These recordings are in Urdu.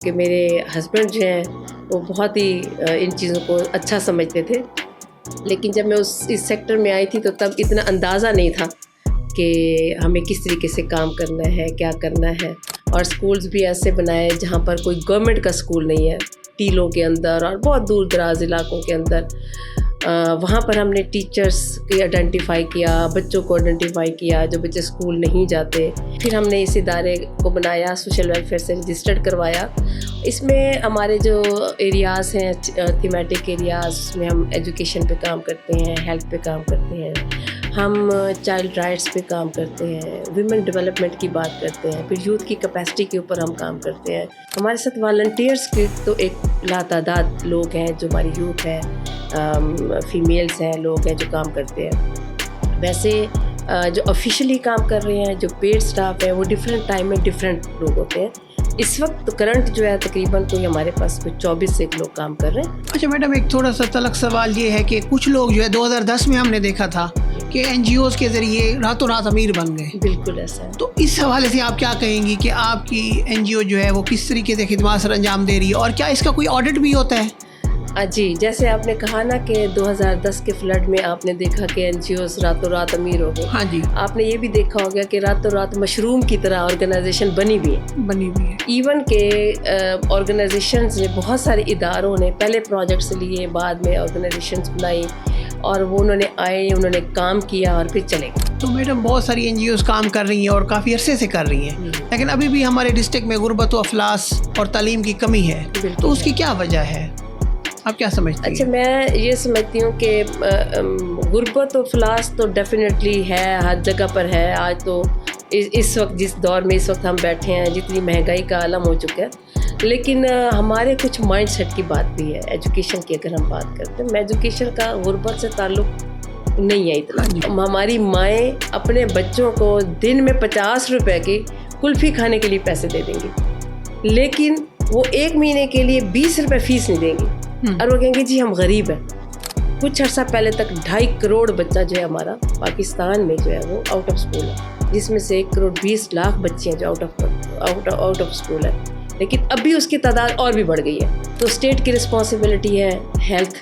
کہ میرے ہسبینڈ جو ہیں وہ بہت ہی ان چیزوں کو اچھا سمجھتے تھے، لیکن جب میں اس سیکٹر میں آئی تھی تو تب اتنا اندازہ نہیں تھا کہ ہمیں کس طریقے سے کام کرنا ہے، کیا کرنا ہے. اور اسکولز بھی ایسے بنائے جہاں پر کوئی گورنمنٹ کا اسکول نہیں ہے، ٹیلوں کے اندر اور بہت دور دراز علاقوں کے اندر. وہاں پر ہم نے ٹیچرس کی آئیڈینٹیفائی کیا، بچوں کو آئیڈینٹیفائی کیا جو بچے اسکول نہیں جاتے. پھر ہم نے اس ادارے کو بنایا، سوشل ویلفیئر سے رجسٹرڈ کروایا. اس میں ہمارے جو ایریاز ہیں تھیمیٹک ایریاز، اس میں ہم ایجوکیشن پہ کام کرتے ہیں، ہیلتھ پہ کام کرتے ہیں، ہم چائلڈ رائٹس پہ کام کرتے ہیں، ویمن ڈیولپمنٹ کی بات کرتے ہیں، پھر یوتھ کی کیپیسٹی کے اوپر ہم کام کرتے ہیں. ہمارے ساتھ والنٹیئرس کے تو ایک لاتعداد لوگ ہیں جو ہماری یوتھ ہے، فیمیلز ہیں، لوگ ہیں جو کام کرتے ہیں. ویسے جو آفیشلی کام کر رہے ہیں، جو پیڈ سٹاف ہے، وہ ڈفرینٹ ٹائم میں ڈفرینٹ لوگ ہوتے ہیں. اس وقت کرنٹ جو ہے تقریباً کوئی ہمارے پاس کوئی 24 سے لوگ کام کر رہے ہیں. اچھا میڈم، ایک تھوڑا سا تلخ سوال یہ ہے کہ کچھ لوگ جو ہے 2010 میں ہم نے دیکھا تھا کہ NGOs کے ذریعے راتوں رات امیر بن گئے. بالکل ایسا ہے. تو اس حوالے سے آپ کیا کہیں گی کہ آپ کی NGO جو ہے وہ کس طریقے سے خدمات سر انجام دے رہی ہے، اور کیا اس کا کوئی آڈٹ بھی ہوتا ہے؟ جی، جیسے آپ نے کہا نا کہ 2010 کے فلڈ میں آپ نے دیکھا کہ NGOs راتوں رات امیر ہو گئے. ہاں جی. آپ نے یہ بھی دیکھا ہوگا کہ راتوں رات مشروم کی طرح آرگنائزیشن بنی ہوئی ہے. ایون کہ آرگنائزیشنز نے، بہت سارے اداروں نے پہلے پروجیکٹس لیے، بعد میں آرگنائزیشنز بنائی، اور وہ انہوں نے آئے، انہوں نے کام کیا اور پھر چلے گئے. تو میڈم بہت ساری NGOs کام کر رہی ہیں اور کافی عرصے سے کر رہی ہیں، لیکن ابھی بھی ہمارے ڈسٹرکٹ میں غربت و افلاس اور تعلیم کی کمی ہے. تو اس کی کیا وجہ ہے، آپ کیا سمجھتی ہیں؟ اچھا، میں یہ سمجھتی ہوں کہ غربت و افلاس تو ڈیفینیٹلی ہے، ہر جگہ پر ہے. آج تو اس وقت جس دور میں اس وقت ہم بیٹھے ہیں، جتنی مہنگائی کا عالم ہو چکا ہے، لیکن ہمارے کچھ مائنڈ سیٹ کی بات بھی ہے. ایجوکیشن کی اگر ہم بات کرتے ہیں، ایجوکیشن کا غربت سے تعلق نہیں ہے اتنا. ہماری مائیں اپنے بچوں کو دن میں 50 روپے کی کلفی کھانے کے لیے پیسے دے دیں گی، لیکن وہ ایک مہینے کے لیے 20 روپے فیس نہیں دیں گی، اور وہ کہیں گے جی ہم غریب ہیں. کچھ عرصہ پہلے تک 2.5 کروڑ بچہ جو ہے ہمارا پاکستان میں جو ہے وہ آؤٹ آف اسکول ہے، جس میں سے 1 کروڑ 20 لاکھ بچے ہیں جو آؤٹ آف اسکول ہے. لیکن ابھی اس کی تعداد اور بھی بڑھ گئی ہے. تو اسٹیٹ کی رسپانسبلٹی ہے ہیلتھ،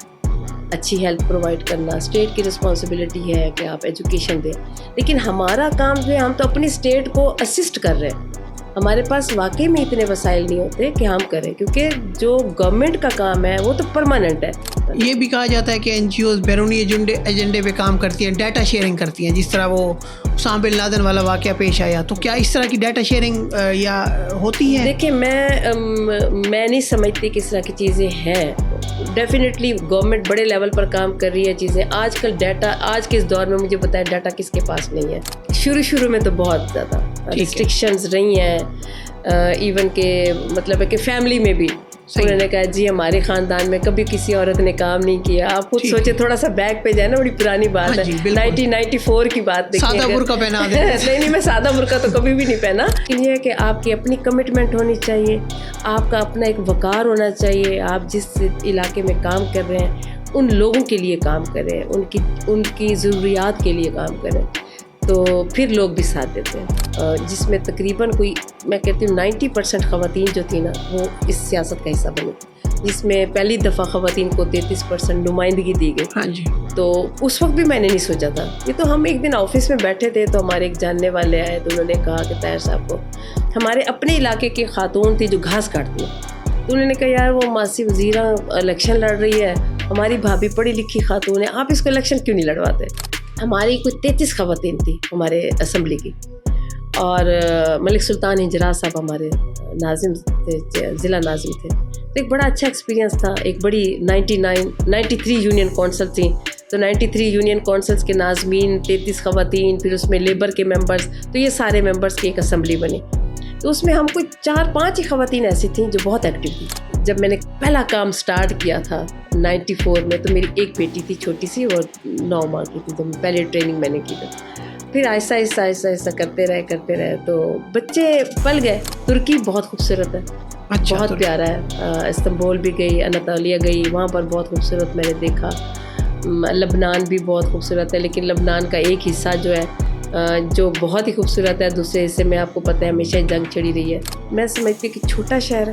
اچھی ہیلتھ پرووائڈ کرنا. اسٹیٹ کی رسپانسبلٹی ہے کہ آپ ایجوکیشن دیں، لیکن ہمارا کام جو ہے ہم تو اپنی اسٹیٹ کو اسسٹ کر رہے ہیں. ہمارے پاس واقعی میں اتنے وسائل نہیں ہوتے کہ ہم کریں، کیونکہ جو گورنمنٹ کا کام ہے وہ تو پرماننٹ ہے. یہ بھی کہا جاتا ہے کہ NGOs بیرونی ایجنڈے پہ کام کرتی ہیں، ڈیٹا شیئرنگ کرتی ہیں، جس طرح وہ اسامہ بن لادن والا واقعہ پیش آیا. تو کیا اس طرح کی ڈیٹا شیئرنگ یا ہوتی ہے؟ دیکھیں، میں نہیں سمجھتی کہ اس طرح کی چیزیں ہیں. ڈیفینیٹلی گورنمنٹ بڑے لیول پر کام کر رہی ہے چیزیں. آج کل ڈیٹا، آج کے اس دور میں مجھے بتائیں ڈیٹا کس کے پاس نہیں ہے. شروع میں تو بہت زیادہ ریسٹرکشنز رہی ہیں، ایون کہ مطلب ہے کہ فیملی میں بھی انہوں نے کہا جی ہمارے خاندان میں کبھی کسی عورت نے کام نہیں کیا. آپ خود سوچے، تھوڑا سا بیک پہ جائے نا، بڑی پرانی بات ہے، 1994 کی بات دیکھیں. سادہ برقع پہنا دیں. نہیں، میں سادہ برقع تو کبھی بھی نہیں پہنا. یہ ہے کہ آپ کی اپنی کمٹمنٹ ہونی چاہیے، آپ کا اپنا ایک وقار ہونا چاہیے. آپ جس علاقے میں کام کر رہے ہیں ان لوگوں کے لیے کام کریں، ان کی ضروریات کے لیے کام کریں، تو پھر لوگ بھی ساتھ دیتے ہیں. جس میں تقریباً کوئی، میں کہتی ہوں 90% خواتین جو تھی نا وہ اس سیاست کا حصہ بنی، جس میں پہلی دفعہ خواتین کو 33% نمائندگی دی گئی. ہاں جی. تو اس وقت بھی میں نے نہیں سوچا تھا. یہ تو ہم ایک دن آفس میں بیٹھے تھے تو ہمارے ایک جاننے والے آئے تو انہوں نے کہا کہ طاہر صاحب کو، ہمارے اپنے علاقے کی خاتون تھی جو گھاس کاٹتی ہیں، تو انہوں نے کہا یار وہ ماسی وزیرہ الیکشن لڑ رہی ہے، ہماری بھابھی پڑھی لکھی خاتون ہے، آپ اس کو الیکشن کیوں نہیں لڑواتے. ہماری کوئی 33 خواتین تھی ہمارے اسمبلی کی، اور ملک سلطان ہجرا صاحب ہمارے ناظم تھے، ضلع ناظم تھے. تو ایک بڑا اچھا ایکسپیرینس تھا. ایک بڑی 93 یونین کونسل تھیں، تو 93 یونین کونسلز کے ناظمین 33 خواتین، پھر اس میں لیبر کے ممبرز، تو یہ سارے ممبرز کی ایک اسمبلی بنی. تو اس میں ہم کوئی 4-5 ہی خواتین ایسی تھیں جو بہت ایکٹیو تھیں. جب میں نے پہلا کام سٹارٹ کیا تھا 94 میں، تو میری ایک بیٹی تھی چھوٹی سی، اور 9 ماہ کی تھی. تو پہلے ٹریننگ میں نے کی تھی. پھر آہستہ آہستہ کرتے رہے تو بچے پل گئے. ترکی بہت خوبصورت ہے، بہت پیارا ہے. استنبول بھی گئی، اناطولیہ گئی، وہاں پر بہت خوبصورت میں نے دیکھا. لبنان بھی بہت خوبصورت ہے، لیکن لبنان کا ایک حصہ جو ہے جو بہت ہی خوبصورت ہے، دوسرے حصے میں آپ کو پتہ ہے ہمیشہ جنگ چھڑی رہی ہے. میں سمجھتی کہ چھوٹا شہر ہے،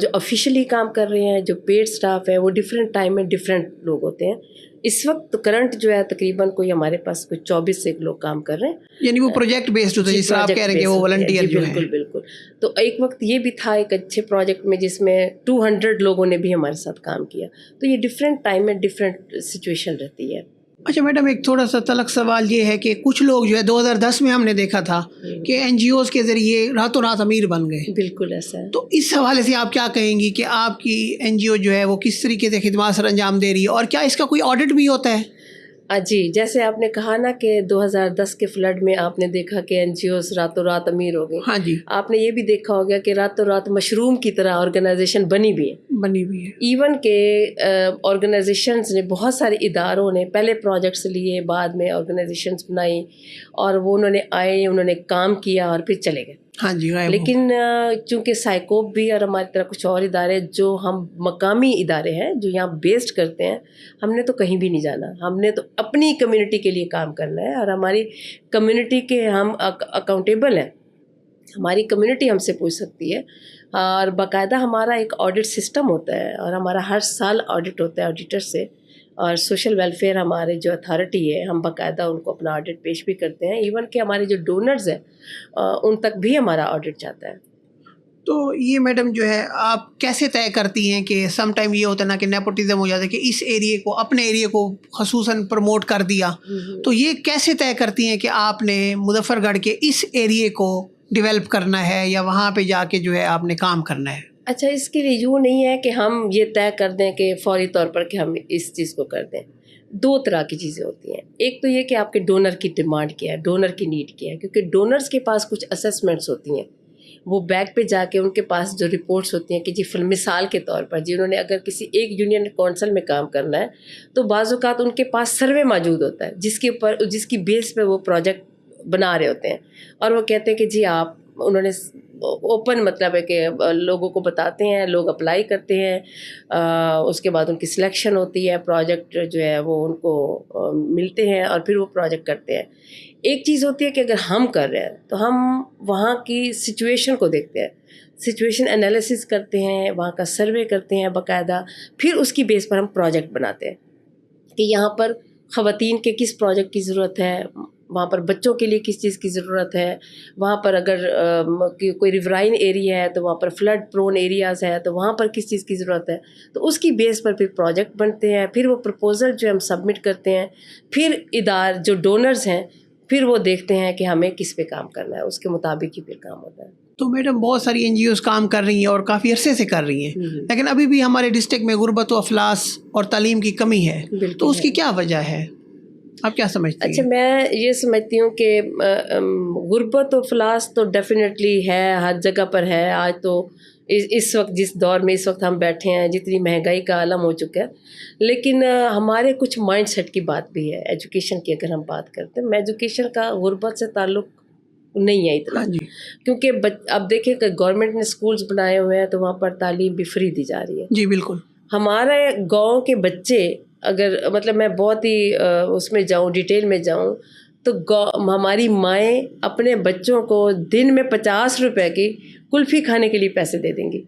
جو آفیشلی کام کر رہے ہیں, جو پیڈ سٹاف ہے, وہ ڈفرینٹ ٹائم میں ڈفرینٹ لوگ ہوتے ہیں. اس وقت کرنٹ جو ہے تقریباً کوئی ہمارے پاس کوئی 24 سے لوگ کام کر رہے ہیں, یعنی وہ پروجیکٹ بیسڈ ہوتا ہے جس طرح آپ کہہ رہے ہیں کہ وہ والنٹیئر جو ہیں. بالکل بالکل. تو ایک وقت یہ بھی تھا ایک اچھے پروجیکٹ میں جس میں 200 لوگوں نے بھی ہمارے ساتھ کام کیا. تو یہ ڈفرینٹ ٹائم میں ڈفرینٹ سچویشن رہتی ہے. اچھا میڈم, ایک تھوڑا سا تلخ سوال یہ ہے کہ کچھ لوگ جو ہے 2010 میں ہم نے دیکھا تھا کہ این جی اوز کے ذریعے راتوں رات امیر بن گئے. بالکل ایسا ہے. تو اس حوالے سے آپ کیا کہیں گی کہ آپ کی این جی او جو ہے وہ کس طریقے سے خدمات سر انجام دے رہی ہے, اور کیا اس کا کوئی آڈٹ بھی ہوتا ہے؟ جی, جیسے آپ نے کہا نا کہ 2010 کے فلڈ میں آپ نے دیکھا کہ این جی اوز راتوں رات امیر ہو گئے. ہاں جی, آپ نے یہ بھی دیکھا ہوگا کہ راتوں رات مشروم کی طرح آرگنائزیشن بنی بھی ہے. ایون کہ آرگنائزیشنز نے, بہت سارے اداروں نے پہلے پروجیکٹس لیے, بعد میں آرگنائزیشنز بنائی, اور وہ انہوں نے آئے, انہوں نے کام کیا اور پھر چلے گئے. ہاں جی, لیکن چونکہ سائیکوپ بھی اور ہماری طرح کچھ اور ادارے جو ہم مقامی ادارے ہیں جو یہاں بیسڈ کرتے ہیں, ہم نے تو کہیں بھی نہیں جانا. ہم نے تو اپنی کمیونٹی کے لیے کام کرنا ہے, اور ہماری کمیونٹی کے ہم اکاؤنٹیبل ہیں. ہماری کمیونٹی ہم سے پوچھ سکتی ہے, اور باقاعدہ ہمارا ایک آڈٹ سسٹم ہوتا ہے, اور ہمارا ہر سال آڈٹ ہوتا ہے آڈیٹر سے. اور سوشل ویلفیئر ہمارے جو اتھارٹی ہے, ہم باقاعدہ ان کو اپنا آڈٹ پیش بھی کرتے ہیں. ایون کہ ہمارے جو ڈونرز ہیں ان تک بھی ہمارا آڈٹ جاتا ہے. تو یہ میڈم جو ہے آپ کیسے طے کرتی ہیں کہ سم ٹائم یہ ہوتا ہے نا کہ نیپوٹزم ہو جاتا ہے کہ اس ایریے کو, اپنے ایریے کو خصوصاً پروموٹ کر دیا, تو یہ کیسے طے کرتی ہیں کہ آپ نے مظفر گڑھ کے اس ایریے کو ڈیولپ کرنا ہے یا وہاں پہ جا کے جو ہے آپ نے کام کرنا ہے؟ اچھا, اس کے لیے یوں نہیں ہے کہ ہم یہ طے کر دیں کہ فوری طور پر کہ ہم اس چیز کو کر دیں. 2 طرح کی چیزیں ہوتی ہیں. ایک تو یہ کہ آپ کے ڈونر کی ڈیمانڈ کیا ہے, ڈونر کی نیڈ کیا ہے, کیونکہ ڈونرز کے پاس کچھ اسیسمنٹس ہوتی ہیں. وہ بیک پہ جا کے ان کے پاس جو رپورٹس ہوتی ہیں کہ جی مثال کے طور پر, جی انہوں نے اگر کسی ایک یونین کونسل میں کام کرنا ہے تو بعض اوقات ان کے پاس سروے موجود ہوتا ہے جس کی بیس پہ وہ پروجیکٹ بنا رہے ہوتے ہیں, اور وہ کہتے ہیں کہ جی آپ, انہوں نے اوپن مطلب ہے کہ لوگوں کو بتاتے ہیں, لوگ اپلائی کرتے ہیں, اس کے بعد ان کی سلیکشن ہوتی ہے, پروجیکٹ جو ہے وہ ان کو ملتے ہیں, اور پھر وہ پروجیکٹ کرتے ہیں. ایک چیز ہوتی ہے کہ اگر ہم کر رہے ہیں تو ہم وہاں کی سچویشن کو دیکھتے ہیں, سچویشن انالیسس کرتے ہیں, وہاں کا سروے کرتے ہیں باقاعدہ, پھر اس کی بیس پر ہم پروجیکٹ بناتے ہیں کہ یہاں پر خواتین کے کس پروجیکٹ کی ضرورت ہے, وہاں پر بچوں کے لیے کس چیز کی ضرورت ہے, وہاں پر اگر کوئی ریورائن ایریا ہے تو وہاں پر فلڈ پرون ایریاز ہے تو وہاں پر کس چیز کی ضرورت ہے. تو اس کی بیس پر پھر پروجیکٹ بنتے ہیں, پھر وہ پرپوزل جو ہم سبمٹ کرتے ہیں, پھر جو ڈونرز ہیں پھر وہ دیکھتے ہیں کہ ہمیں کس پہ کام کرنا ہے, اس کے مطابق ہی پھر کام ہوتا ہے. تو میڈم بہت ساری این جی اوز کام کر رہی ہیں اور کافی عرصے سے کر رہی ہیں, لیکن ابھی بھی ہمارے ڈسٹرکٹ میں غربت و افلاس اور تعلیم کی کمی ہے, تو اس کی کیا وجہ ہے, آپ کیا سمجھتی ہیں؟ اچھا, میں یہ سمجھتی ہوں کہ غربت و افلاس تو ڈیفینیٹلی ہے, ہر جگہ پر ہے. آج تو اس وقت جس دور میں اس وقت ہم بیٹھے ہیں, جتنی مہنگائی کا عالم ہو چکا ہے, لیکن ہمارے کچھ مائنڈ سیٹ کی بات بھی ہے. ایجوکیشن کی اگر ہم بات کرتے ہیں, ایجوکیشن کا غربت سے تعلق نہیں ہے اتنا, کیونکہ اب دیکھیں کہ گورنمنٹ نے اسکولز بنائے ہوئے ہیں تو وہاں پر تعلیم بھی فری دی جا رہی ہے. جی بالکل. ہمارے گاؤں کے بچے, اگر مطلب میں بہت ہی اس میں جاؤں, ڈیٹیل میں جاؤں, تو ہماری مائیں اپنے بچوں کو دن میں 50 روپے کی کلفی کھانے کے لیے پیسے دے دیں گی,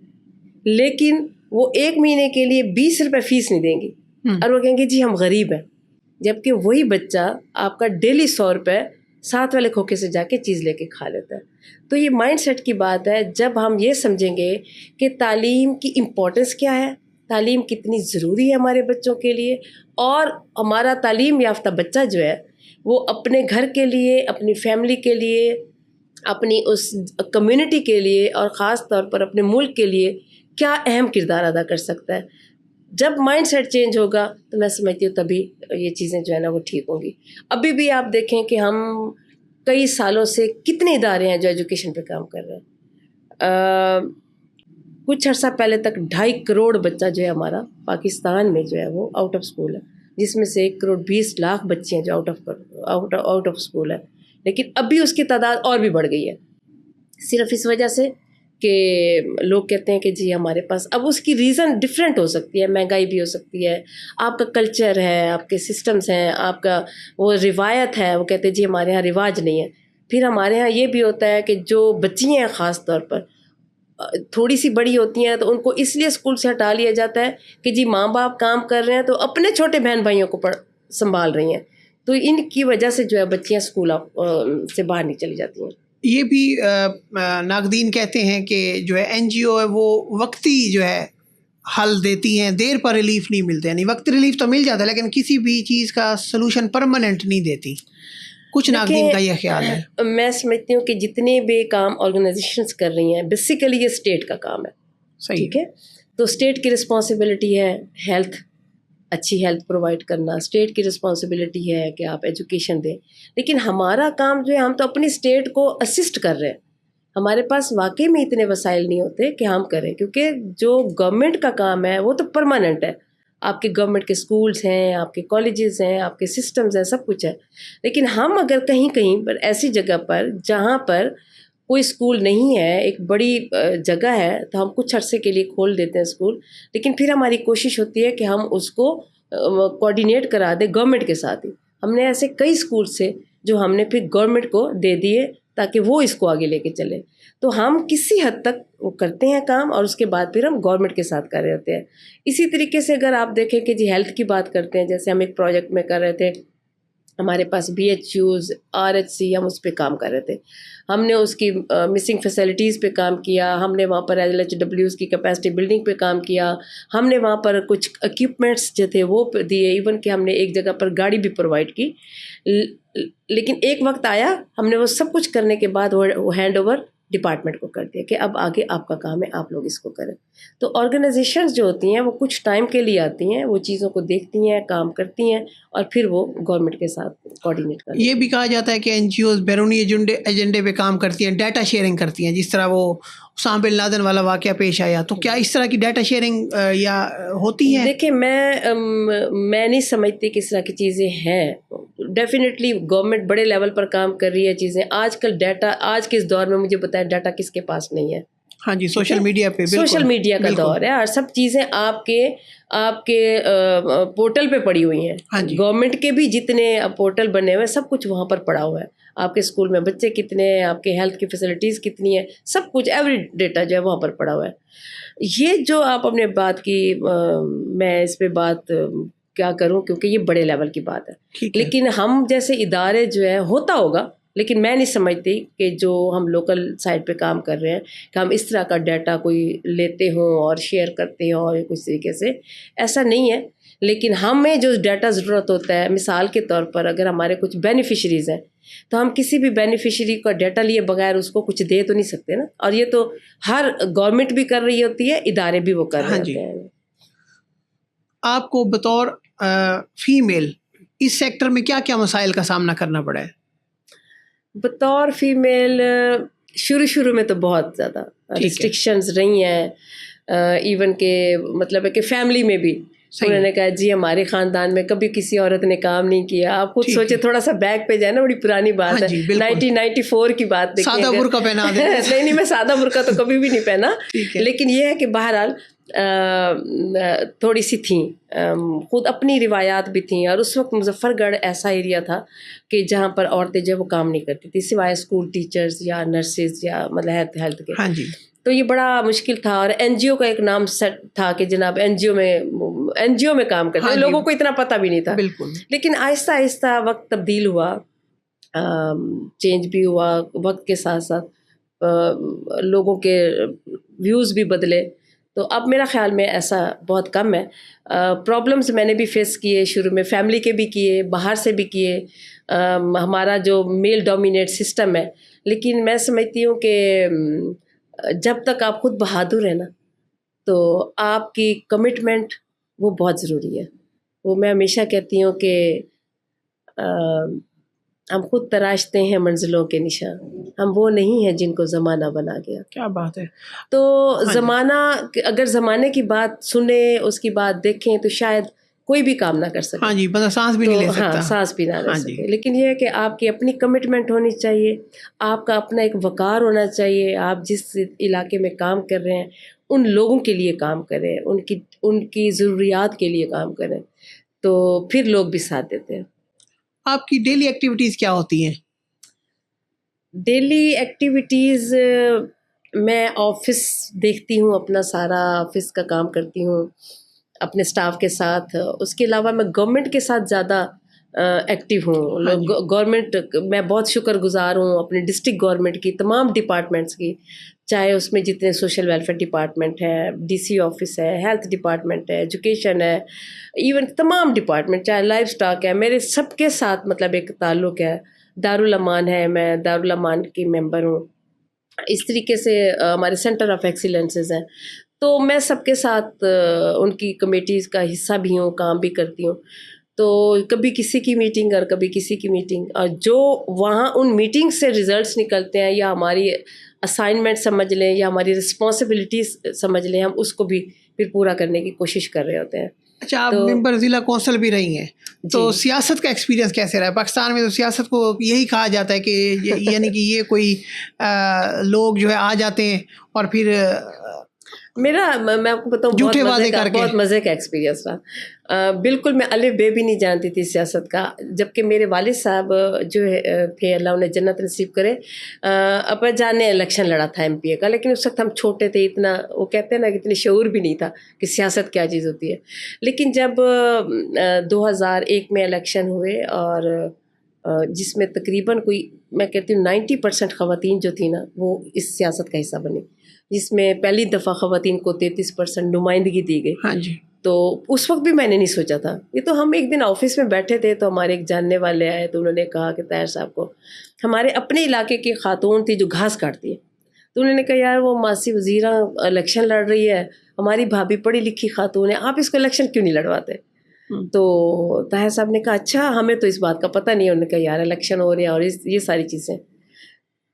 لیکن وہ 1 مہینے کے لیے 20 روپے فیس نہیں دیں گی, اور وہ کہیں گے جی ہم غریب ہیں, جبکہ وہی بچہ آپ کا ڈیلی 100 روپے ساتھ والے کھوکھے سے جا کے چیز لے کے کھا لیتا ہے. تو یہ مائنڈ سیٹ کی بات ہے. جب ہم یہ سمجھیں گے کہ تعلیم کی امپورٹنس کیا ہے, تعلیم کتنی ضروری ہے ہمارے بچوں کے لیے, اور ہمارا تعلیم یافتہ بچہ جو ہے وہ اپنے گھر کے لیے, اپنی فیملی کے لیے, اپنی اس کمیونٹی کے لیے, اور خاص طور پر اپنے ملک کے لیے کیا اہم کردار ادا کر سکتا ہے. جب مائنڈ سیٹ چینج ہوگا تو میں سمجھتی ہوں تبھی یہ چیزیں جو ہے نا وہ ٹھیک ہوں گی. ابھی بھی آپ دیکھیں کہ ہم کئی سالوں سے کتنے ادارے ہیں جو ایجوکیشن پہ کام کر رہے ہیں. کچھ عرصہ پہلے تک 2.5 کروڑ بچہ جو ہے ہمارا پاکستان میں جو ہے وہ آؤٹ آف اسکول ہے, جس میں سے 1.20 کروڑ بچے ہیں جو آؤٹ آف اسکول ہے. لیکن اب بھی اس کی تعداد اور بھی بڑھ گئی ہے, صرف اس وجہ سے کہ لوگ کہتے ہیں کہ جی ہمارے پاس, اب اس کی ریزن ڈفرینٹ ہو سکتی ہے, مہنگائی بھی ہو سکتی ہے, آپ کا کلچر ہے, آپ کے سسٹمز ہیں, آپ کا وہ روایت ہے, وہ کہتے ہیں جی ہمارے یہاں رواج نہیں ہے. پھر ہمارے یہاں یہ بھی ہوتا ہے کہ جو بچیاں ہیں خاص طور پر تھوڑی سی بڑی ہوتی ہیں تو ان کو اس لیے اسکول سے ہٹا لیا جاتا ہے کہ جی ماں باپ کام کر رہے ہیں تو اپنے چھوٹے بہن بھائیوں کو سنبھال رہی ہیں، تو ان کی وجہ سے جو ہے بچیاں اسکول سے باہر نہیں چلی جاتی ہیں. یہ بھی ناقدین کہتے ہیں کہ جو ہے این جی او ہے وہ وقتی جو ہے حل دیتی ہیں، دیر پر ریلیف نہیں ملتے، یعنی وقت ریلیف تو مل جاتا ہے لیکن کسی بھی چیز کا سلوشن پرماننٹ نہیں دیتی. کچھ ناقدین کا یہ خیال ہے. میں سمجھتی ہوں کہ جتنے بھی کام آرگنائزیشنز کر رہی ہیں بیسیکلی یہ اسٹیٹ کا کام ہے. صحیح. ٹھیک ہے، تو اسٹیٹ کی رسپانسبلٹی ہے ہیلتھ، اچھی ہیلتھ پرووائڈ کرنا، اسٹیٹ کی رسپانسبلٹی ہے کہ آپ ایجوکیشن دیں، لیکن ہمارا کام جو ہے ہم تو اپنی اسٹیٹ کو اسسٹ کر رہے ہیں. ہمارے پاس واقعی میں اتنے وسائل نہیں ہوتے کہ ہم کریں، کیونکہ جو گورنمنٹ کا کام ہے وہ تو پرماننٹ ہے. آپ کے گورنمنٹ کے اسکولس ہیں، آپ کے کالجز ہیں، آپ کے سسٹمز ہیں، سب کچھ ہے. لیکن ہم اگر کہیں پر ایسی جگہ پر جہاں پر کوئی اسکول نہیں ہے، ایک بڑی جگہ ہے، تو ہم کچھ عرصے کے لیے کھول دیتے ہیں اسکول، لیکن پھر ہماری کوشش ہوتی ہے کہ ہم اس کو کوآرڈینیٹ کرا دیں گورنمنٹ کے ساتھ ہی. ہم نے ایسے کئی اسکولس سے جو ہم نے پھر گورنمنٹ کو دے دیے تاکہ وہ اس کو آگے لے کے چلے. تو ہم کسی حد تک وہ کرتے ہیں کام اور اس کے بعد پھر ہم گورنمنٹ کے ساتھ کر رہے ہوتے ہیں. اسی طریقے سے اگر آپ دیکھیں کہ جی ہیلتھ کی بات کرتے ہیں، جیسے ہم ایک پروجیکٹ میں کر رہے تھے، ہمارے پاس BHUs RHC، ہم اس پہ کام کر رہے تھے. ہم نے اس کی مسنگ فیسلٹیز پہ کام کیا، ہم نے وہاں پر LHWs کی کیپیسٹی بلڈنگ پہ کام کیا، ہم نے وہاں پر کچھ اکوپمنٹس جو تھے وہ دیے، ایون کہ ہم نے ایک جگہ پر گاڑی بھی پرووائڈ کی. لیکن ایک وقت آیا ہم نے وہ سب کچھ کرنے کے بعد وہ ہینڈ اوور ڈپارٹمنٹ کو کر دیا کہ اب آگے آپ کا کام ہے، آپ لوگ اس کو کریں. تو آرگنائزیشنز جو ہوتی ہیں وہ کچھ ٹائم کے لیے آتی ہیں، وہ چیزوں کو دیکھتی ہیں، کام کرتی ہیں اور پھر وہ گورنمنٹ کے ساتھ کوآرڈینیٹ کرتی ہیں. یہ بھی کہا جاتا ہے کہ این جی اوز بیرونی ایجنڈے پہ کام کرتی ہیں، ڈیٹا شیئرنگ کرتی ہیں. جس طرح وہ اسامہ بن لادن والا واقعہ پیش آیا، تو کیا اس طرح کی ڈیٹا شیئرنگ یا ہوتی ہے؟ دیکھیں میں نہیں سمجھتی کہ اس طرح کی چیزیں ہیں. ڈیفینیٹلی گورنمنٹ بڑے لیول پر کام کر رہی ہے چیزیں. آج کل ڈیٹا، آج کے اس دور میں مجھے بتائیں ڈیٹا کس کے پاس نہیں ہے؟ ہاں جی، سوشل میڈیا پہ، سوشل میڈیا کا دور ہے اور سب چیزیں آپ کے پورٹل پہ پڑی ہوئی ہیں. گورنمنٹ کے بھی جتنے پورٹل بنے ہوئے ہیں سب کچھ وہاں پر پڑا ہوا ہے. آپ کے اسکول میں بچے کتنے ہیں، آپ کے ہیلتھ کی فیسلٹیز کتنی ہیں، سب کچھ ایوری ڈیٹا جو ہے وہاں پر پڑا ہوا ہے. یہ جو آپ اپنے بات کی، میں اس پہ بات کیا کروں کیونکہ یہ بڑے لیول کی بات ہے. لیکن ہم جیسے ادارے جو ہے ہوتا ہوگا، لیکن میں نہیں سمجھتی کہ جو ہم لوکل سائٹ پہ کام کر رہے ہیں کہ ہم اس طرح کا ڈیٹا کوئی لیتے ہوں اور شیئر کرتے ہوں اور کچھ طریقے سے، ایسا نہیں ہے. لیکن ہمیں جو ڈیٹا ضرورت ہوتا ہے، مثال کے طور پر اگر ہمارے کچھ بینیفیشریز ہیں تو ہم کسی بھی بینیفیشری کا ڈیٹا لیے بغیر اس کو کچھ دے تو نہیں سکتے نا. اور یہ تو ہر گورنمنٹ بھی کر رہی ہوتی ہے، ادارے بھی وہ کر رہے ہوتے ہیں. آپ کو بطور فیمیل اس سیکٹر میں کیا کیا مسائل کا سامنا کرنا پڑا ہے؟ بطور فیمیل شروع میں تو بہت زیادہ ریسٹرکشنز رہی ہیں. ایون کہ مطلب ہے کہ فیملی میں بھی انہوں نے کہا جی ہمارے خاندان میں کبھی کسی عورت نے کام نہیں کیا. آپ خود سوچے، تھوڑا سا بیک پہ جائے نا، بڑی پرانی بات ہے، 1994 کی بات دیکھیں. سادہ برقع پہنا دیں. نہیں میں سادہ برقع تو کبھی بھی نہیں پہنا. لیکن یہ ہے کہ بہرحال تھوڑی سی تھیں، خود اپنی روایات بھی تھیں. اور اس وقت مظفر گڑھ ایسا ایریا تھا کہ جہاں پر عورتیں جو وہ کام نہیں کرتی تھی سوائے اسکول ٹیچرز یا نرسز یا مطلب ہیلتھ کے. تو یہ بڑا مشکل تھا. اور NGO کا ایک نام سیٹ تھا کہ جناب NGO میں کام کرتے ہیں. لوگوں کو اتنا پتہ بھی نہیں تھا. لیکن آہستہ آہستہ وقت تبدیل ہوا، چینج بھی ہوا وقت کے ساتھ ساتھ، لوگوں کے ویوز بھی بدلے. تو اب میرا خیال میں ایسا بہت کم ہے. پرابلمز میں نے بھی فیس کیے، شروع میں فیملی کے بھی کیے، باہر سے بھی کیے. ہمارا جو میل ڈومینیٹ سسٹم ہے، لیکن میں سمجھتی ہوں کہ جب تک آپ خود بہادر ہیں نا تو آپ کی کمٹمنٹ وہ بہت ضروری ہے. وہ میں ہمیشہ کہتی ہوں کہ ہم خود تراشتے ہیں منزلوں کے نشان، ہم وہ نہیں ہیں جن کو زمانہ بنا گیا. کیا بات ہے. تو زمانہ، اگر زمانے کی بات سنیں، اس کی بات دیکھیں تو شاید کوئی بھی کام نہ کر سکے. ہاں جی، بندہ سانس بھی نہیں لے سکتا. ہاں، سانس بھی نہ لے سکے. لیکن یہ ہے کہ آپ کی اپنی کمٹمنٹ ہونی چاہیے، آپ کا اپنا ایک وقار ہونا چاہیے. آپ جس علاقے میں کام کر رہے ہیں ان لوگوں کے لیے کام کریں، ان کی ضروریات کے لیے کام کریں، تو پھر لوگ بھی ساتھ دیتے ہیں. آپ کی ڈیلی ایکٹیویٹیز کیا ہوتی ہیں؟ ڈیلی ایکٹیویٹیز میں آفس دیکھتی ہوں، اپنا سارا آفس کا کام کرتی ہوں اپنے اسٹاف کے ساتھ. اس کے علاوہ میں گورنمنٹ کے ساتھ زیادہ ایکٹیو ہوں. ہاں جی. گورنمنٹ میں بہت شکر گزار ہوں اپنے ڈسٹرکٹ گورنمنٹ کی، تمام ڈپارٹمنٹس کی، چاہے اس میں جتنے سوشل ویلفیئر ڈپارٹمنٹ ہے، ڈی سی آفس ہے، ہیلتھ ڈپارٹمنٹ ہے، ایجوکیشن ہے، ایون تمام ڈپارٹمنٹ، چاہے لائف اسٹاک ہے، میرے سب کے ساتھ مطلب ایک تعلق ہے. دارالامان ہے، میں دارالامان کی ممبر ہوں. اس طریقے سے ہمارے سینٹر آف ایکسیلنسز ہیں، تو میں سب کے ساتھ ان کی کمیٹیز کا حصہ بھی ہوں، کام بھی کرتی ہوں. تو کبھی کسی کی میٹنگ اور کبھی کسی کی میٹنگ، اور جو وہاں ان میٹنگ سے ریزلٹس نکلتے ہیں، یا ہماری اسائنمنٹ سمجھ لیں یا ہماری رسپانسبلٹیز سمجھ لیں، ہم اس کو بھی پھر پورا کرنے کی کوشش کر رہے ہوتے ہیں. اچھا، آپ ممبر ضلع کونسل بھی رہی ہیں، تو سیاست کا ایکسپیرینس کیسے رہا ہے؟ پاکستان میں تو سیاست کو یہی کہا جاتا ہے کہ یعنی کہ یہ کوئی لوگ جو ہے آ جاتے ہیں اور پھر میرا میں آپ کو بتاؤں بہت مزے کا ایکسپیرینس رہا. بالکل میں الف بے بھی نہیں جانتی تھی سیاست کا، جبکہ میرے والد صاحب جو تھے، اللہ انہیں جنت نصیب کرے، ابا جان نے الیکشن لڑا تھا ایم پی اے کا، لیکن اس وقت ہم چھوٹے تھے، اتنا وہ کہتے ہیں نا کہ اتنی شعور بھی نہیں تھا کہ سیاست کیا چیز ہوتی ہے. لیکن جب 2001 میں الیکشن ہوئے، اور جس میں تقریباً کوئی میں کہتی ہوں 90% خواتین جو تھیں نا، وہ اس سیاست کا حصہ بنی، جس میں پہلی دفعہ خواتین کو 33% نمائندگی دی گئی. ہاں جی. تو اس وقت بھی میں نے نہیں سوچا تھا. یہ تو ہم ایک دن آفس میں بیٹھے تھے، تو ہمارے ایک جاننے والے آئے، تو انہوں نے کہا کہ طاہر صاحب کو، ہمارے اپنے علاقے کی خاتون تھی جو گھاس کاٹتی ہے، تو انہوں نے کہا یار وہ ماسی وزیرہ الیکشن لڑ رہی ہے، ہماری بھابھی پڑھی لکھی خاتون ہے، آپ اس کو الیکشن کیوں نہیں لڑواتے؟ تو طاہر صاحب نے کہا اچھا، ہمیں تو اس بات کا پتہ نہیں ہے. انہوں نے کہا یار الیکشن ہو رہے ہیں اور یہ ساری چیزیں.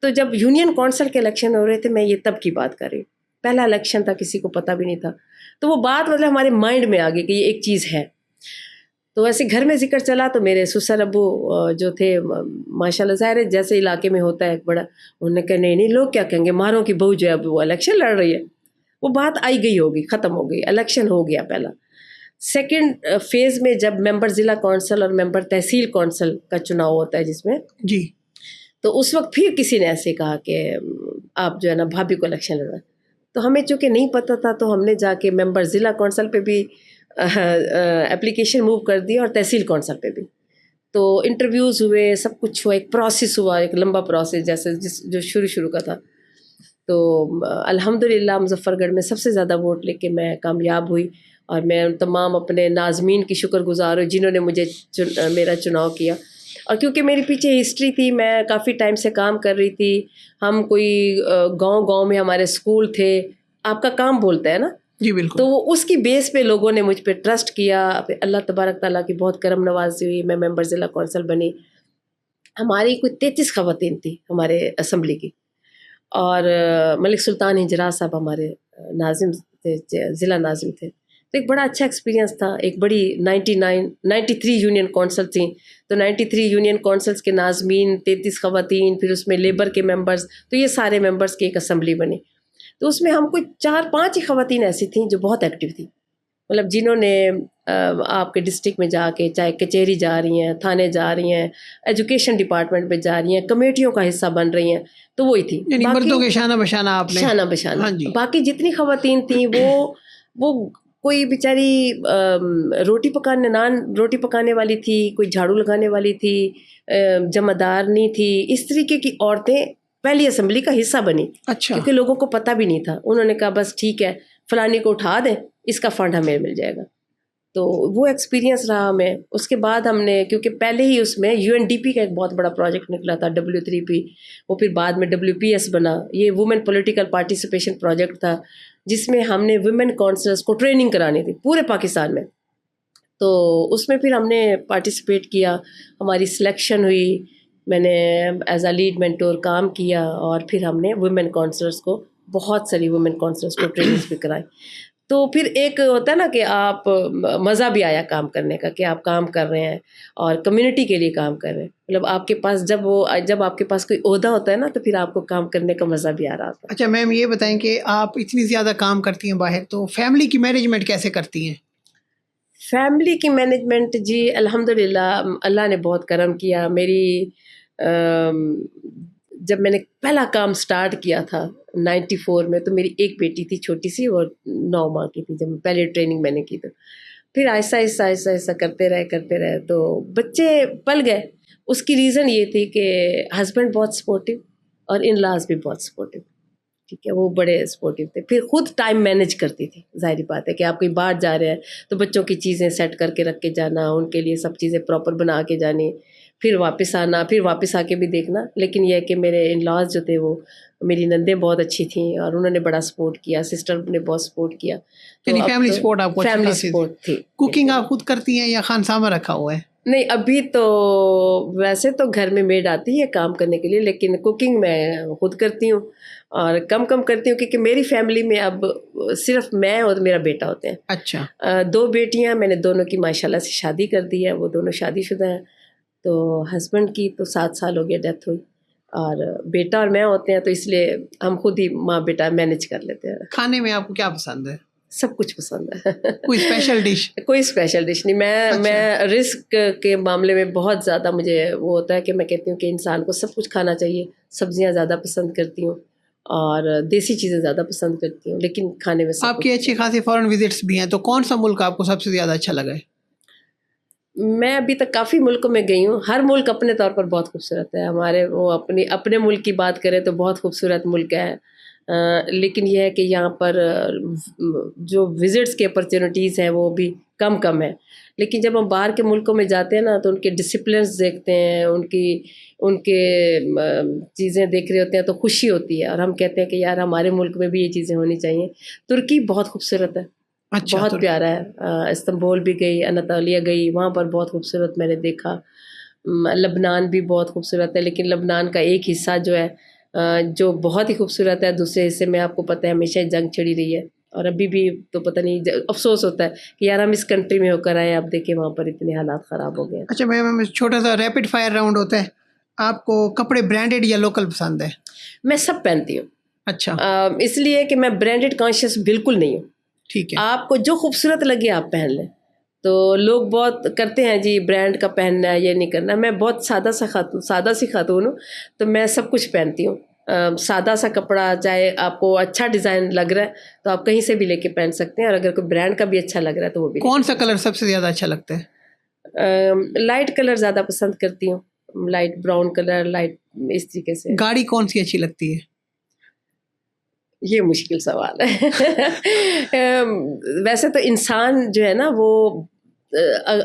تو جب یونین کونسل کے الیکشن ہو رہے تھے، میں یہ تب کی بات کر رہی ہوں، پہلا الیکشن تھا، کسی کو پتہ بھی نہیں تھا. تو وہ بات مطلب ہمارے مائنڈ میں آ گئی کہ یہ ایک چیز ہے. تو ایسے گھر میں ذکر چلا، تو میرے سسر ابو جو تھے، ماشاء اللہ ظاہر ہے جیسے علاقے میں ہوتا ہے ایک بڑا، انہوں نے کہا نہیں لوگ کیا کہیں گے، ماروں کی بہو جو ہے اب وہ الیکشن لڑ رہی ہے. وہ بات آئی گئی ہوگی، ختم ہو گئی، الیکشن ہو گیا پہلا. سیکنڈ فیز میں جب ممبر ضلع کونسل اور ممبر تحصیل کونسل کا چناؤ ہوتا ہے جس میں جی، تو اس وقت پھر کسی نے ایسے کہا کہ آپ جو ہے نا بھابھی کو الیکشن لڑا. تو ہمیں چونکہ نہیں پتہ تھا، تو ہم نے جا کے ممبر ضلع کونسل پہ بھی اپلیکیشن موو کر دی اور تحصیل کونسل پہ بھی. تو انٹرویوز ہوئے، سب کچھ ہوا، ایک پروسیس ہوا، ایک لمبا پروسیس جیسے جو شروع کا تھا. تو الحمدللہ مظفر گڑھ میں سب سے زیادہ ووٹ لے کے میں کامیاب ہوئی، اور میں ان تمام اپنے ناظمین کی شکر گزار ہوں جنہوں نے مجھے میرا چناؤ کیا. اور کیونکہ میری پیچھے ہسٹری تھی، میں کافی ٹائم سے کام کر رہی تھی. ہم کوئی گاؤں میں ہمارے اسکول تھے، آپ کا کام بولتا ہے نا. جی بالکل. تو وہ اس کی بیس پہ لوگوں نے مجھ پہ ٹرسٹ کیا. اللہ تبارک تعالیٰ کی بہت کرم نوازی ہوئی، میں ممبر ضلع کونسل بنی. ہماری کوئی 33 خواتین تھی ہمارے اسمبلی کی، اور ملک سلطان ہجرا صاحب ہمارے ناظم تھے، ضلع ناظم تھے. تو ایک بڑا اچھا ایکسپیرینس تھا. ایک بڑی 93 یونین کونسل تھیں، تو 93 یونین کونسلس کے ناظمین، 33 خواتین، پھر اس میں لیبر کے ممبرز، تو یہ سارے ممبرز کی ایک اسمبلی بنی. تو اس میں ہم کوئی 4-5 ہی خواتین ایسی تھیں جو بہت ایکٹیو تھیں، مطلب جنہوں نے آپ کے ڈسٹرکٹ میں جا کے، چاہے کچہری جا رہی ہیں، تھانے جا رہی ہیں، ایجوکیشن ڈپارٹمنٹ میں جا رہی ہیں، کمیٹیوں کا حصہ بن رہی ہیں، تو وہی تھی. یعنی مردوں کے شانہ بشانہ آپ نے. شانہ بشانہ. ہاں جی. باقی جتنی خواتین تھیں وہ کوئی بیچاری روٹی پکانے والی تھی، کوئی جھاڑو لگانے والی تھی، جمعدارنی تھی. اس طریقے کی عورتیں پہلی اسمبلی کا حصہ بنی. اچھا. کیونکہ لوگوں کو پتہ بھی نہیں تھا. انہوں نے کہا بس ٹھیک ہے، فلانی کو اٹھا دیں، اس کا فنڈ ہمیں مل جائے گا. تو وہ ایکسپیرینس رہا ہمیں. اس کے بعد ہم نے، کیونکہ پہلے ہی اس میں UNDP کا ایک بہت بڑا پروجیکٹ نکلا تھا، W3P، وہ پھر بعد میں WPS بنا. یہ وومن پولیٹیکل پارٹیسپیشن پروجیکٹ تھا، جس میں ہم نے ویمن کونسلرس کو ٹریننگ کرانی تھی پورے پاکستان میں. تو اس میں پھر ہم نے پارٹیسپیٹ کیا، ہماری سلیکشن ہوئی، میں نے ایز اے لیڈ مینٹور کام کیا، اور پھر ہم نے ویمن کونسلرس کو، بہت ساری ویمن کونسلرس کو ٹریننگس بھی کرائی. تو پھر ایک ہوتا ہے نا کہ آپ مزہ بھی آیا کام کرنے کا، کہ آپ کام کر رہے ہیں اور کمیونٹی کے لیے کام کر رہے ہیں. مطلب آپ کے پاس جب آپ کے پاس کوئی عہدہ ہوتا ہے نا، تو پھر آپ کو کام کرنے کا مزہ بھی آ رہا ہوتا ہے. اچھا میم، یہ بتائیں کہ آپ اتنی زیادہ کام کرتی ہیں باہر، تو فیملی کی مینجمنٹ کیسے کرتی ہیں؟ فیملی کی مینجمنٹ جی الحمدللہ اللہ نے بہت کرم کیا. میری جب میں نے پہلا کام سٹارٹ کیا تھا 94 میں، تو میری ایک بیٹی تھی چھوٹی سی اور 9 ماہ کی تھی جب پہلے ٹریننگ میں نے کی. تو پھر آہستہ آہستہ آہستہ آہستہ کرتے رہے تو بچے پل گئے. اس کی ریزن یہ تھی کہ ہسبینڈ بہت سپورٹیو اور ان لاز بھی بہت سپورٹیو. ٹھیک ہے، وہ بڑے سپورٹیو تھے. پھر خود ٹائم مینیج کرتی تھی. ظاہری بات ہے کہ آپ کہیں باہر جا رہے ہیں تو بچوں کی چیزیں سیٹ کر کے رکھ کے جانا، ان کے لیے سب چیزیں پراپر بنا کے جانی، پھر واپس آنا، پھر واپس آ کے بھی دیکھنا. لیکن یہ ہے کہ میرے ان لاز جو تھے وہ میری نندیں بہت اچھی تھیں اور انہوں نے بڑا سپورٹ کیا، سسٹر نے بہت سپورٹ کیا. یعنی فیملی سپورٹ آپ کو اچھی فیملی خاصی سپورٹ تھی. کوکنگ آپ خود کرتی ہیں یا خانسامہ رکھا ہوا ہے؟ نہیں، ابھی تو ویسے تو گھر میں میڈ آتی ہے کام کرنے کے لیے، لیکن کوکنگ میں خود کرتی ہوں اور کم کرتی ہوں کیونکہ میری فیملی میں اب صرف میں اور میرا بیٹا ہوتے ہیں. اچھا. 2 بیٹیاں میں نے دونوں کی ماشاءاللہ سے شادی کر دی ہے، وہ دونوں شادی شدہ ہیں. تو ہسبینڈ کی تو 7 سال ہو گیا ڈیتھ ہوئی، اور بیٹا اور میں ہوتے ہیں تو اس لیے ہم خود ہی ماں بیٹا مینیج کر لیتے ہیں. کھانے میں آپ کو کیا پسند ہے؟ سب کچھ پسند ہے. کوئی اسپیشل ڈش؟ کوئی اسپیشل ڈش نہیں. میں رزق کے معاملے میں بہت زیادہ مجھے وہ ہوتا ہے کہ میں کہتی ہوں کہ انسان کو سب کچھ کھانا چاہیے. سبزیاں زیادہ پسند کرتی ہوں اور دیسی چیزیں زیادہ پسند کرتی ہوں، لیکن کھانے میں سب آپ کی اچھی خاصی فارن وزٹس بھی ہیں، تو کون سا ملک آپ کو سب سے زیادہ اچھا لگا ہے؟ میں ابھی تک کافی ملکوں میں گئی ہوں. ہر ملک اپنے طور پر بہت خوبصورت ہے. ہمارے وہ اپنے ملک کی بات کریں تو بہت خوبصورت ملک ہے، لیکن یہ ہے کہ یہاں پر جو وزٹس کے اپرچونیٹیز ہیں وہ بھی کم ہیں. لیکن جب ہم باہر کے ملکوں میں جاتے ہیں نا تو ان کے ڈسپلنس دیکھتے ہیں، ان کے چیزیں دیکھ رہے ہوتے ہیں تو خوشی ہوتی ہے، اور ہم کہتے ہیں کہ یار ہمارے ملک میں بھی یہ چیزیں ہونی چاہیے. ترکی بہت خوبصورت ہے. اچھا. بہت پیارا ہے. استنبول بھی گئی، اناطولیہ گئی، وہاں پر بہت خوبصورت میں نے دیکھا. لبنان بھی بہت خوبصورت ہے، لیکن لبنان کا ایک حصہ جو ہے جو بہت ہی خوبصورت ہے، دوسرے حصے میں آپ کو پتہ ہے ہمیشہ جنگ چھڑی رہی ہے، اور ابھی بھی تو پتہ نہیں، افسوس ہوتا ہے کہ یار ہم اس کنٹری میں ہو کر آئے، آپ دیکھیں وہاں پر اتنے حالات خراب ہو گئے ہیں. اچھا میم، چھوٹا سا ریپڈ فائر راؤنڈ ہوتا ہے. آپ کو کپڑے برانڈیڈ یا لوکل پسند ہے؟ میں سب پہنتی ہوں. اچھا. اس لیے کہ میں برانڈیڈ کانشیس بالکل نہیں ہوں. ٹھیک ہے. آپ کو جو خوبصورت لگے آپ پہن لیں. تو لوگ بہت کرتے ہیں جی برانڈ کا پہننا ہے، یہ نہیں کرنا. میں بہت سادہ سی خاتون ہوں، تو میں سب کچھ پہنتی ہوں. سادہ سا کپڑا، چاہے آپ کو اچھا ڈیزائن لگ رہا ہے تو آپ کہیں سے بھی لے کے پہن سکتے ہیں، اور اگر کوئی برانڈ کا بھی اچھا لگ رہا ہے تو وہ بھی. کون سا کلر سب سے زیادہ اچھا لگتا ہے؟ لائٹ کلر زیادہ پسند کرتی ہوں، لائٹ براؤن کلر، لائٹ اس طریقے سے. گاڑی کون سی اچھی لگتی ہے؟ یہ مشکل سوال ہے. ویسے تو انسان جو ہے نا وہ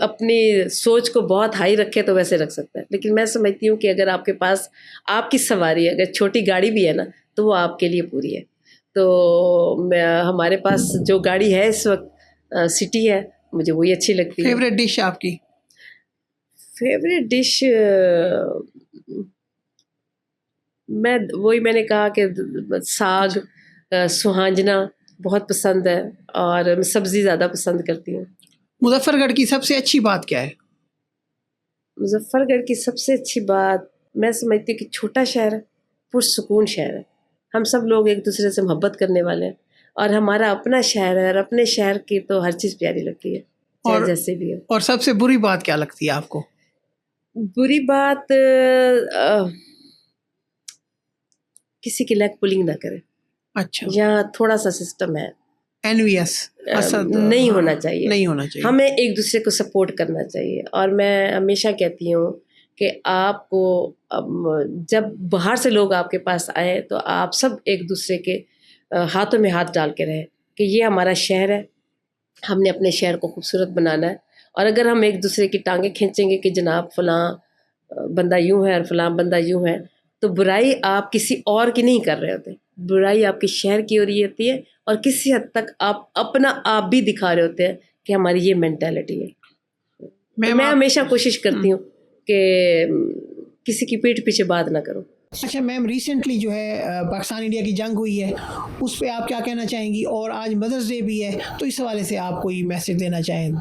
اپنی سوچ کو بہت ہائی رکھے تو ویسے رکھ سکتا ہے، لیکن میں سمجھتی ہوں کہ اگر آپ کے پاس آپ کی سواری ہے، اگر چھوٹی گاڑی بھی ہے نا تو وہ آپ کے لیے پوری ہے. تو ہمارے پاس جو گاڑی ہے اس وقت سٹی ہے، مجھے وہی اچھی لگتی ہے. فیوریٹ ڈش آپ کی؟ فیوریٹ ڈش میں نے کہا کہ ساگ، سہانجنا بہت پسند ہے، اور سبزی زیادہ پسند کرتی ہوں. مظفر گڑھ کی سب سے اچھی بات کیا ہے؟ مظفر گڑھ کی سب سے اچھی بات میں سمجھتی ہوں کہ چھوٹا شہر ہے، پرسکون شہر ہے. ہم سب لوگ ایک دوسرے سے محبت کرنے والے ہیں، اور ہمارا اپنا شہر ہے، اور اپنے شہر کی تو ہر چیز پیاری لگتی ہے، چاہے جیسے بھی ہو. اور سب سے بری بات کیا لگتی ہے آپ کو؟ بری بات کسی کی لیگ پولنگ نہ کرے. اچھا. یہاں تھوڑا سا سسٹم ہے، انویس نہیں ہونا چاہیے. نہیں ہونا چاہیے. ہمیں ایک دوسرے کو سپورٹ کرنا چاہیے. اور میں ہمیشہ کہتی ہوں کہ آپ کو جب باہر سے لوگ آپ کے پاس آئیں تو آپ سب ایک دوسرے کے ہاتھوں میں ہاتھ ڈال کے رہیں کہ یہ ہمارا شہر ہے، ہم نے اپنے شہر کو خوبصورت بنانا ہے. اور اگر ہم ایک دوسرے کی ٹانگیں کھینچیں گے کہ جناب فلاں بندہ یوں ہے اور فلاں بندہ یوں ہے، تو برائی آپ کسی اور کی نہیں کر رہے ہوتے، برائی آپ کے شہر کی ہو رہی ہوتی ہے، اور کسی حد تک آپ اپنا آپ بھی دکھا رہے ہوتے ہیں کہ ہماری یہ مینٹیلٹی ہے. میں ہمیشہ کوشش کرتی ہوں کہ کسی کی پیٹھ پیچھے بات نہ کرو. اچھا میم، ریسنٹلی جو ہے پاکستان انڈیا کی جنگ ہوئی ہے، اس پہ آپ کیا کہنا چاہیں گی؟ اور آج مدرس ڈے بھی ہے، تو اس حوالے سے آپ کوئی میسج دینا چاہیں؟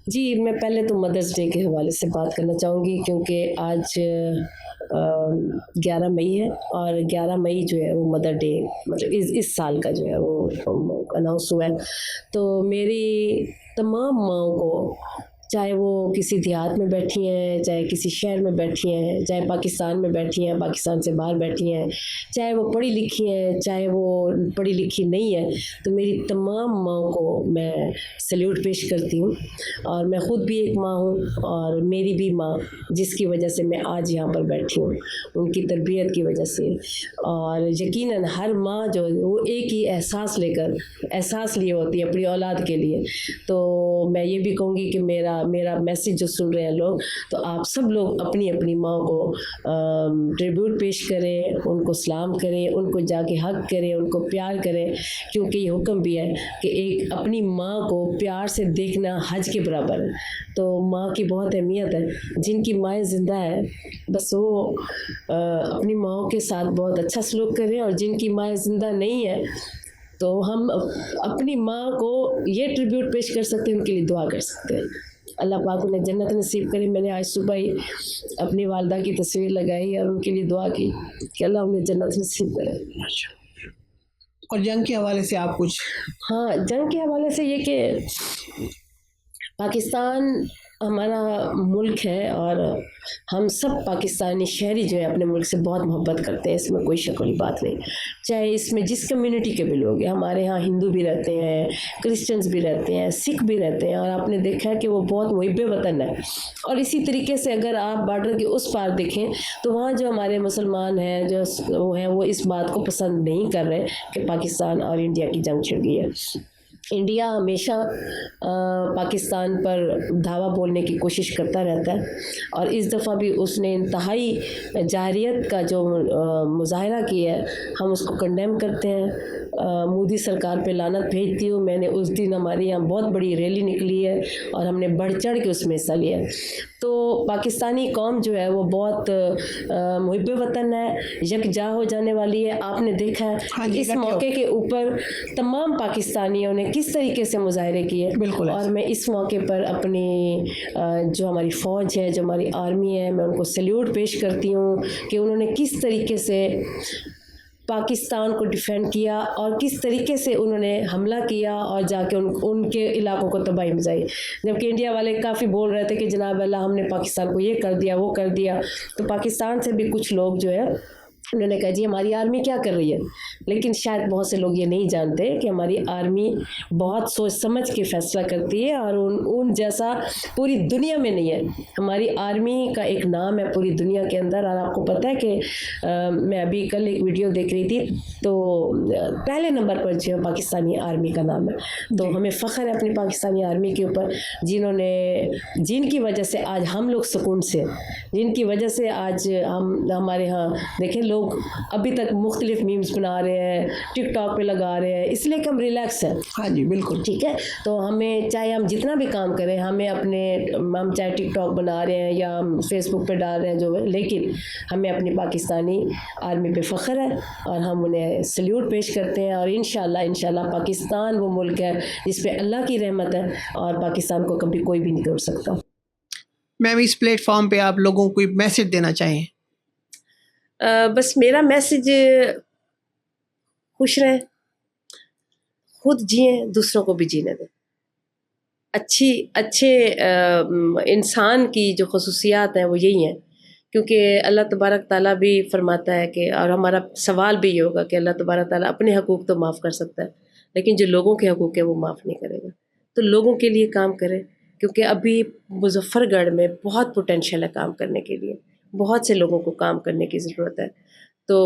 جی، میں پہلے تو مدرس ڈے کے حوالے سے بات کرنا چاہوں گی، کیونکہ آج 11 مئی ہے، اور 11 مئی جو ہے وہ مدر ڈے مطلب اس سال کا جو ہے وہ اناؤنس ہوا ہے. تو میری تمام ماؤں کو چاہے وہ کسی دیہات میں بیٹھی ہیں، چاہے کسی شہر میں بیٹھی ہیں، چاہے پاکستان میں بیٹھی ہیں، پاکستان سے باہر بیٹھی ہیں، چاہے وہ پڑھی لکھی ہیں، چاہے وہ پڑھی لکھی نہیں ہے، تو میری تمام ماؤں کو میں سلیوٹ پیش کرتی ہوں. اور میں خود بھی ایک ماں ہوں، اور میری بھی ماں جس کی وجہ سے میں آج یہاں پر بیٹھی ہوں، ان کی تربیت کی وجہ سے. اور یقیناً ہر ماں جو ہے وہ ایک ہی احساس لیے ہوتی ہے اپنی اولاد کے لیے. تو میں یہ بھی کہوں گی کہ میرا میسیج جو سن رہے ہیں لوگ، تو آپ سب لوگ اپنی اپنی ماں کو ٹریبیوٹ پیش کریں، ان کو سلام کریں، ان کو جا کے حق کریں، ان کو پیار کریں، کیونکہ یہ حکم بھی ہے کہ ایک اپنی ماں کو پیار سے دیکھنا حج کے برابر ہے. تو ماں کی بہت اہمیت ہے. جن کی مائیں زندہ ہے بس وہ اپنی ماؤں کے ساتھ بہت اچھا سلوک کریں، اور جن کی مائیں زندہ نہیں ہے تو ہم اپنی ماں کو یہ ٹریبیوٹ پیش کر سکتے ہیں، ان کے لیے دعا کر سکتے ہیں. اللہ پاک انہیں جنت نصیب کرے. میں نے آج صبح ہی اپنی والدہ کی تصویر لگائی اور ان کے لیے دعا کی کہ اللہ انہیں جنت نصیب کرے. اور جنگ کے حوالے سے آپ کچھ؟ ہاں، جنگ کے حوالے سے یہ کہ پاکستان ہمارا ملک ہے، اور ہم سب پاکستانی شہری جو ہیں اپنے ملک سے بہت محبت کرتے ہیں، اس میں کوئی شک والی بات نہیں. چاہے اس میں جس کمیونٹی کے بھی لوگ ہیں، ہمارے ہاں ہندو بھی رہتے ہیں، کرسچنز بھی رہتے ہیں، سکھ بھی رہتے ہیں، اور آپ نے دیکھا ہے کہ وہ بہت محب وطن ہے. اور اسی طریقے سے اگر آپ بارڈر کے اس پار دیکھیں تو وہاں جو ہمارے مسلمان ہیں جو وہ ہیں، وہ اس بات کو پسند نہیں کر رہے کہ پاکستان اور انڈیا کی جنگ چھڑ گئی ہے. انڈیا ہمیشہ پاکستان پر دھاوا بولنے کی کوشش کرتا رہتا ہے، اور اس دفعہ بھی اس نے انتہائی جارحیت کا جو مظاہرہ کیا ہے، ہم اس کو کنڈیم کرتے ہیں. مودی سرکار پہ لعنت بھیجتی ہوں. میں نے اس دن ہمارے یہاں بہت بڑی ریلی نکلی ہے اور ہم نے بڑھ چڑھ کے اس میں حصہ لیا ہے. تو پاکستانی قوم جو ہے وہ بہت محب وطن ہے، یکجا ہو جانے والی ہے. آپ نے دیکھا ہے اس موقع کے اوپر تمام پاکستانیوں نے کس طریقے سے مظاہرے کیے. بالکل. اور میں اس موقع پر اپنی جو ہماری فوج ہے، جو ہماری آرمی ہے، میں ان کو سلیوٹ پیش کرتی ہوں کہ انہوں نے کس طریقے سے پاکستان کو ڈیفینڈ کیا اور کس طریقے سے انہوں نے حملہ کیا اور جا کے ان کے علاقوں کو تباہی مچائی. جبکہ انڈیا والے کافی بول رہے تھے کہ جناب اللہ ہم نے پاکستان کو یہ کر دیا وہ کر دیا. تو پاکستان سے بھی کچھ لوگ جو ہے انہوں نے کہا جی ہماری آرمی کیا کر رہی ہے. لیکن شاید بہت سے لوگ یہ نہیں جانتے کہ ہماری آرمی بہت سوچ سمجھ کے فیصلہ کرتی ہے، اور ان جیسا پوری دنیا میں نہیں ہے. ہماری آرمی کا ایک نام ہے پوری دنیا کے اندر. اور آپ کو پتہ ہے کہ میں ابھی کل ایک ویڈیو دیکھ رہی تھی تو پہلے نمبر پر جو پاکستانی آرمی کا نام ہے. تو ہمیں فخر ہے اپنی پاکستانی آرمی کے اوپر، جن کی وجہ سے آج ہم لوگ سکون سے، جن کی وجہ سے آج ہمارے ہاں دیکھیں لوگ ابھی تک مختلف میمز بنا رہے ہیں، ٹک ٹاک پہ لگا رہے ہیں، اس لیے کہ ہم ریلیکس ہیں. ہاں جی بالکل ٹھیک ہے. تو ہمیں چاہے ہم جتنا بھی کام کریں، ہم چاہے ٹک ٹاک بنا رہے ہیں یا ہم فیس بک پہ ڈال رہے ہیں جو ہے، لیکن ہمیں اپنی پاکستانی آرمی پہ فخر ہے اور ہم انہیں سلیوٹ پیش کرتے ہیں. اور انشاءاللہ پاکستان وہ ملک ہے جس پہ اللہ کی رحمت ہے، اور پاکستان کو کبھی کوئی بھی نہیں توڑ سکتا. میم اس پلیٹ فارم پہ آپ لوگوں کو کوئی میسج دینا چاہیں؟ بس میرا میسج، خوش رہیں، خود جئیں، دوسروں کو بھی جینے دیں. اچھے انسان کی جو خصوصیات ہیں وہ یہی ہیں، کیونکہ اللہ تبارک تعالیٰ بھی فرماتا ہے کہ، اور ہمارا سوال بھی یہ ہوگا کہ اللہ تبارک تعالیٰ اپنے حقوق تو معاف کر سکتا ہے لیکن جو لوگوں کے حقوق ہیں وہ معاف نہیں کرے گا. تو لوگوں کے لیے کام کریں، کیونکہ ابھی مظفر گڑھ میں بہت پوٹینشیل ہے کام کرنے کے لیے، بہت سے لوگوں کو کام کرنے کی ضرورت ہے. تو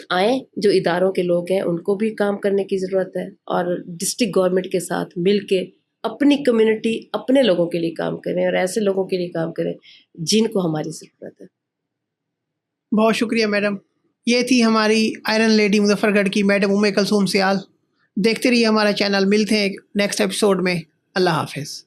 آئیں، جو اداروں کے لوگ ہیں ان کو بھی کام کرنے کی ضرورت ہے، اور ڈسٹرکٹ گورنمنٹ کے ساتھ مل کے اپنی کمیونٹی، اپنے لوگوں کے لیے کام کریں، اور ایسے لوگوں کے لیے کام کریں جن کو ہماری ضرورت ہے. بہت شکریہ میڈم. یہ تھی ہماری آئرن لیڈی مظفر گڑھ کی میڈم کلثوم سیال. دیکھتے رہیے ہمارا چینل. ملتے ہیں نیکسٹ ایپیسوڈ میں. اللہ حافظ.